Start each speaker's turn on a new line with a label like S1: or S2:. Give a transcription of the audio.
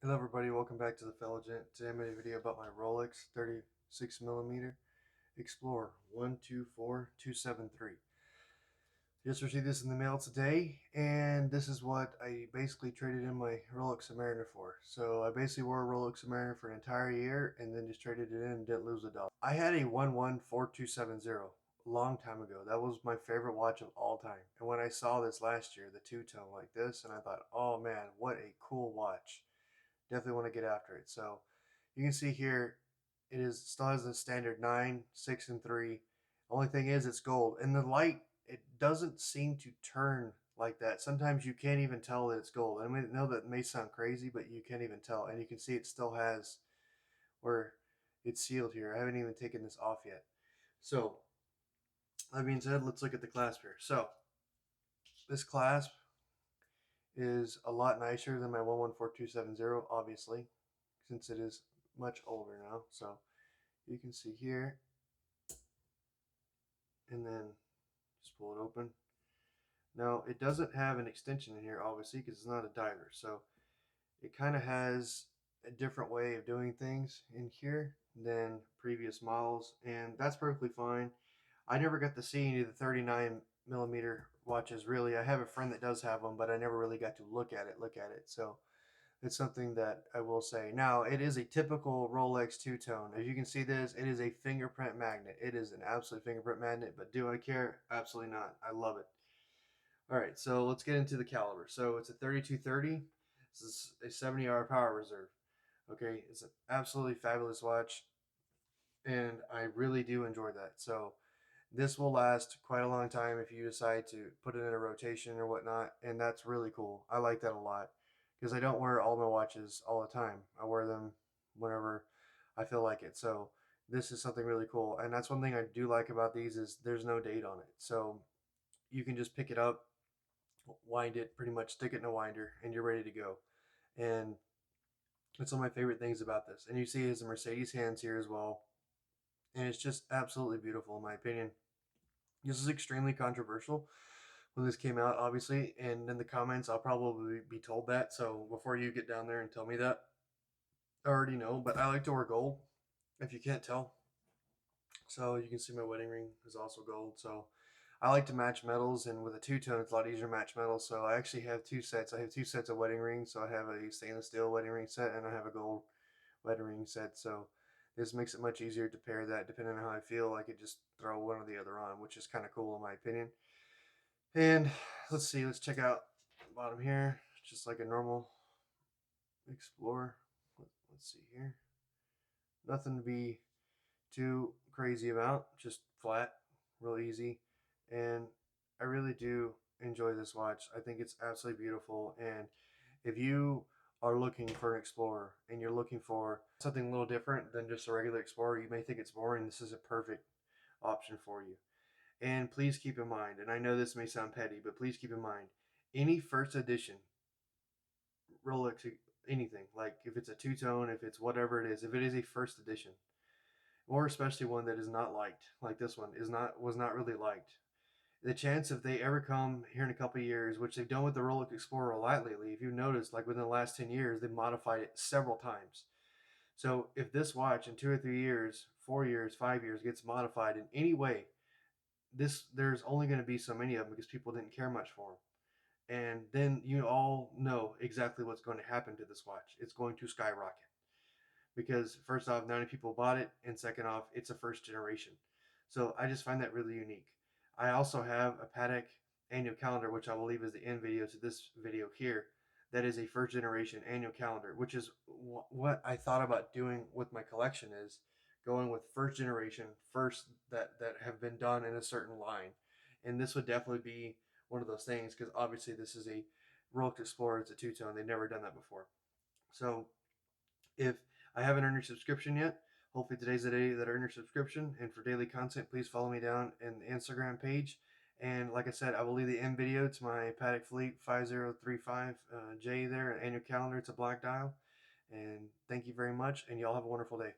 S1: Hello everybody, welcome back to the Fellow Gent. Today I made a video about my Rolex 36mm Explorer 124273. Just received this in the mail today, and this is what I basically traded in my Rolex Submariner for. So I basically wore a Rolex Submariner for an entire year and then just traded it in and didn't lose a dollar. I had a 114270 a long time ago. That was my favorite watch of all time. And when I saw this last year, the two-tone like this, and I thought, oh man, what a cool watch. Definitely want to get after it. So you can see here, still has the standard 9, 6, and 3. Only thing is, it's gold, and the light, it doesn't seem to turn like that. Sometimes you can't even tell that it's gold. I mean, I know that may sound crazy, but you can't even tell, and you can see it still has where it's sealed here. I haven't even taken this off yet. So that being said, let's look at the clasp here. So this clasp is a lot nicer than my 114270, obviously, since it is much older now. So you can see here, and then just pull it open. Now it doesn't have an extension in here, obviously, because it's not a diver. So it kind of has a different way of doing things in here than previous models, and that's perfectly fine. I never got to see any of the 39mm watches really. I have a friend that does have them, but I never really got to look at it. So it's something that I will say. Now, it is a typical Rolex Two Tone. As you can see this, it is a fingerprint magnet. It is an absolute fingerprint magnet, but do I care? Absolutely not. I love it. All right, so let's get into the caliber. So it's a 3230. This is a 70-hour power reserve. Okay, it's an absolutely fabulous watch, and I really do enjoy that. So this will last quite a long time if you decide to put it in a rotation or whatnot, and that's really cool. I like that a lot because I don't wear all my watches all the time. I wear them whenever I feel like it. So this is something really cool, and that's one thing I do like about these is there's no date on it. So you can just pick it up, wind it, pretty much stick it in a winder, and you're ready to go. And it's one of my favorite things about this. And you see it has a Mercedes hands here as well, and it's just absolutely beautiful in my opinion. This is extremely controversial when this came out, obviously, and in the comments, I'll probably be told that. So before you get down there and tell me that, I already know. But I like to wear gold, if you can't tell. So you can see my wedding ring is also gold. So I like to match metals, and with a two tone, it's a lot easier to match metals. So I actually have two sets. I have two sets of wedding rings. So I have a stainless steel wedding ring set, and I have a gold wedding ring set. So this makes it much easier to pair that. Depending on how I feel, I could just throw one or the other on, which is kind of cool in my opinion. And let's see, let's check out the bottom here, just like a normal Explorer. Let's see here. Nothing to be too crazy about, just flat, real easy. And I really do enjoy this watch. I think it's absolutely beautiful. And if you are looking for an Explorer and you're looking for something a little different than just a regular Explorer, you may think it's boring. This is a perfect option for you. And please keep in mind, and I know this may sound petty, but please keep in mind, any first edition Rolex, anything, like if it's a two tone, if it's whatever it is, if it is a first edition, or especially one that is not liked, like this one was not really liked, the chance if they ever come here in a couple of years, which they've done with the Rolex Explorer a lot lately, if you've noticed, like within the last 10 years, they've modified it several times. So if this watch in 2 or 3 years, 4 years, 5 years gets modified in any way, there's only going to be so many of them because people didn't care much for them. And then you all know exactly what's going to happen to this watch. It's going to skyrocket because first off, 90 people bought it, and second off, it's a first generation. So I just find that really unique. I also have a Patek annual calendar, which I will leave as the end video to this video here. That is a first generation annual calendar, which is what I thought about doing with my collection is going with first generation, first that have been done in a certain line, and this would definitely be one of those things because obviously this is a Rolex Explorer. It's a two tone. They've never done that before. So if I haven't earned your subscription yet, hopefully today's the day that I earn your subscription. And for daily content, please follow me down in the Instagram page. And like I said, I will leave the end video to my Patek Philippe 5035J there, annual calendar. It's a black dial. And thank you very much, and y'all have a wonderful day.